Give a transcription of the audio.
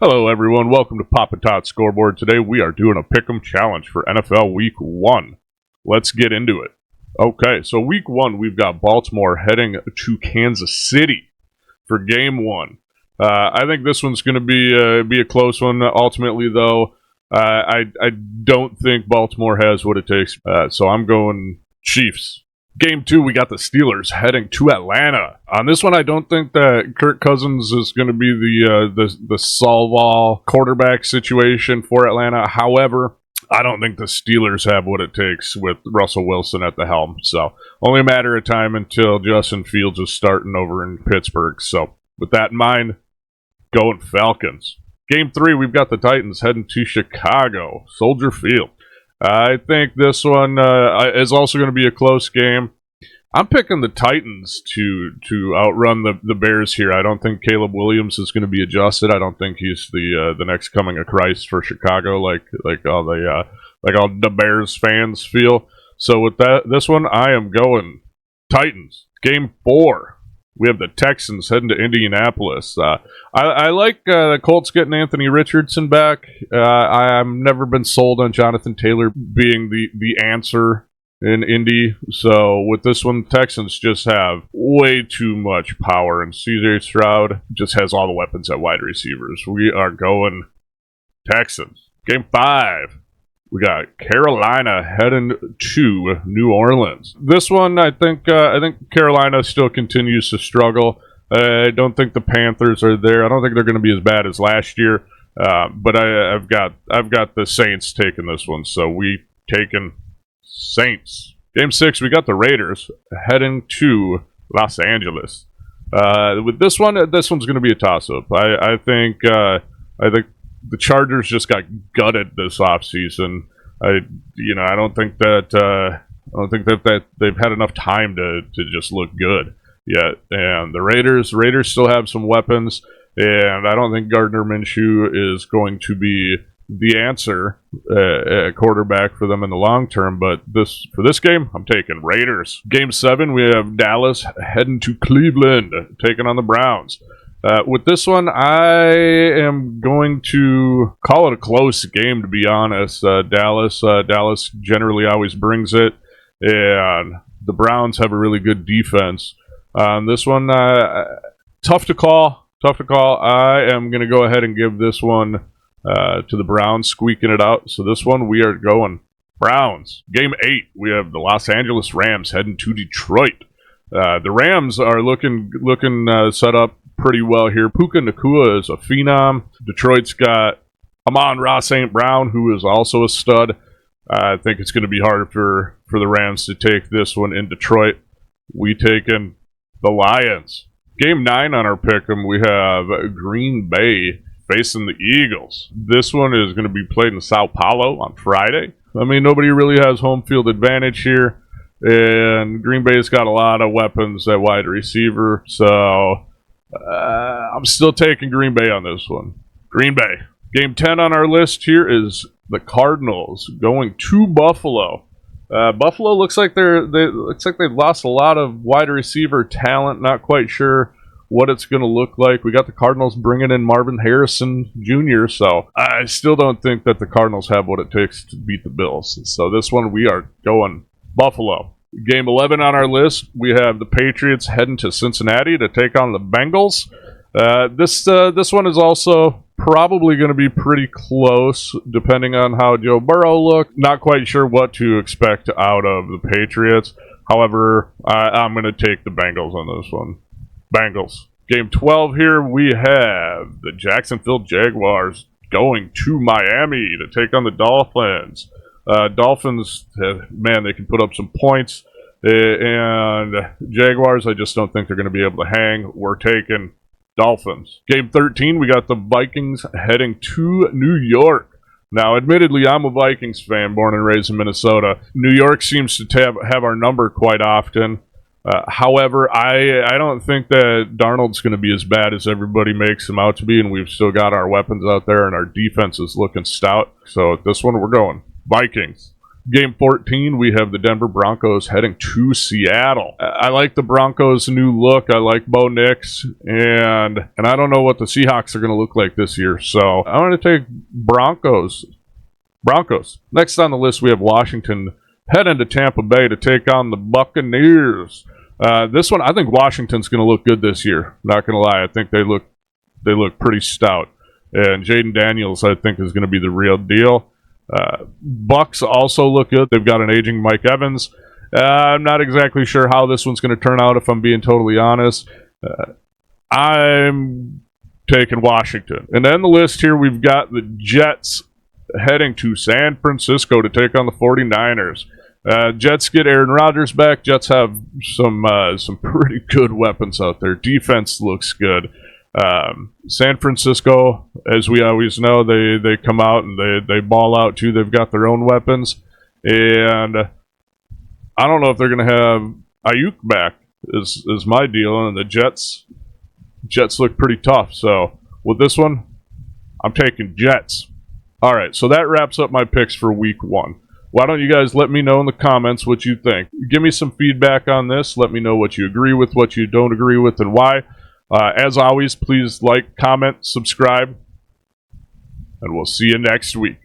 Hello everyone, welcome to PoppaTot's Scoreboard. Today we are doing a Pick'em Challenge for NFL Week 1. Let's get into it. Okay, so Week 1 we've got Baltimore heading to Kansas City for Game 1. I think this one's going to be a close one. Ultimately though, I don't think Baltimore has what it takes, so I'm going Chiefs. Game 2, we got the Steelers heading to Atlanta. On this one, I don't think that Kirk Cousins is going to be the solve-all quarterback situation for Atlanta. However, I don't think the Steelers have what it takes with Russell Wilson at the helm. So, only a matter of time until Justin Fields is starting over in Pittsburgh. So, with that in mind, going Falcons. Game 3, we've got the Titans heading to Chicago, Soldier Field. I think this one is also going to be a close game. I'm picking the Titans to outrun the Bears here. I don't think Caleb Williams is going to be adjusted. I don't think he's the next coming of Christ for Chicago, like all the Bears fans feel. So with this one, I am going Titans. Game 4. We have the Texans heading to Indianapolis. I like the Colts getting Anthony Richardson back. I've never been sold on Jonathan Taylor being the answer in Indy. So with this one, Texans just have way too much power, and CJ Stroud just has all the weapons at wide receivers. We are going Texans. Game 5. We got Carolina heading to New Orleans. This one, I think Carolina still continues to struggle. I don't think the Panthers are there. I don't think they're going to be as bad as last year. But I've got the Saints taking this one. So we taking Saints. Game 6, we got the Raiders heading to Los Angeles. With this one's going to be a toss-up. I think the Chargers just got gutted this offseason. I don't think that they've had enough time to just look good yet. And the Raiders still have some weapons, and I don't think Gardner Minshew is going to be the answer at quarterback for them in the long term. But for this game, I'm taking Raiders. Game 7, we have Dallas heading to Cleveland, taking on the Browns. With this one, I am going to call it a close game, to be honest. Dallas generally always brings it, and the Browns have a really good defense. This one, tough to call. I am going to go ahead and give this one to the Browns, squeaking it out. So this one, we are going Browns. Game 8, we have the Los Angeles Rams heading to Detroit. The Rams are looking set up pretty well here. Puka Nacua is a phenom. Detroit's got Amon-Ra St. Brown, who is also a stud. I think it's going to be hard for the Rams to take this one in Detroit. We taking the Lions. Game 9 on our pick'em, we have Green Bay facing the Eagles. This one is going to be played in Sao Paulo on Friday. I mean, nobody really has home field advantage here, and Green Bay's got a lot of weapons at wide receiver, so I'm still taking Green Bay on this one. Green Bay. Game 10 on our list here is the Cardinals going to Buffalo. Buffalo looks like they've lost a lot of wide receiver talent. Not quite sure what it's going to look like. We got the Cardinals bringing in Marvin Harrison Jr., so I still don't think that the Cardinals have what it takes to beat the Bills. So this one, we are going Buffalo. Game 11 on our list, we have the Patriots heading to Cincinnati to take on the Bengals. This one is also probably going to be pretty close, depending on how Joe Burrow looked. Not quite sure what to expect out of the Patriots. However, I'm going to take the Bengals on this one. Bengals. Game 12 here, we have the Jacksonville Jaguars going to Miami to take on the Dolphins. Dolphins, man, they can put up some points. And Jaguars, I just don't think they're going to be able to hang. We're taking Dolphins. Game 13, we got the Vikings heading to New York. Now, admittedly, I'm a Vikings fan, born and raised in Minnesota. New York seems to have our number quite often. However, I don't think that Darnold's going to be as bad as everybody makes him out to be, and we've still got our weapons out there, and our defense is looking stout. So this one, we're going Vikings. Game 14, we have the Denver Broncos heading to Seattle. I like the Broncos' new look. I like Bo Nix, and I don't know what the Seahawks are going to look like this year, so I'm going to take Broncos. Next on the list, we have Washington heading to Tampa Bay to take on the Buccaneers. This one, I think Washington's going to look good this year. Not going to lie, I think they look pretty stout, and Jaden Daniels, I think, is going to be the real deal. Bucks also look good. They've got an aging Mike Evans. I'm not exactly sure how this one's going to turn out, if I'm being totally honest. I'm taking Washington. And then the list here, we've got the Jets heading to San Francisco to take on the 49ers. Jets get Aaron Rodgers back. Jets have some pretty good weapons out there. Defense looks good. San Francisco, as we always know, they come out and they ball out too. They've got their own weapons, and I don't know if they're going to have Ayuk back is my deal. And the Jets look pretty tough. So with this one, I'm taking Jets. All right, so that wraps up my picks for week 1. Why don't you guys let me know in the comments what you think? Give me some feedback on this. Let me know what you agree with, what you don't agree with, and why. As always, please like, comment, subscribe, and we'll see you next week.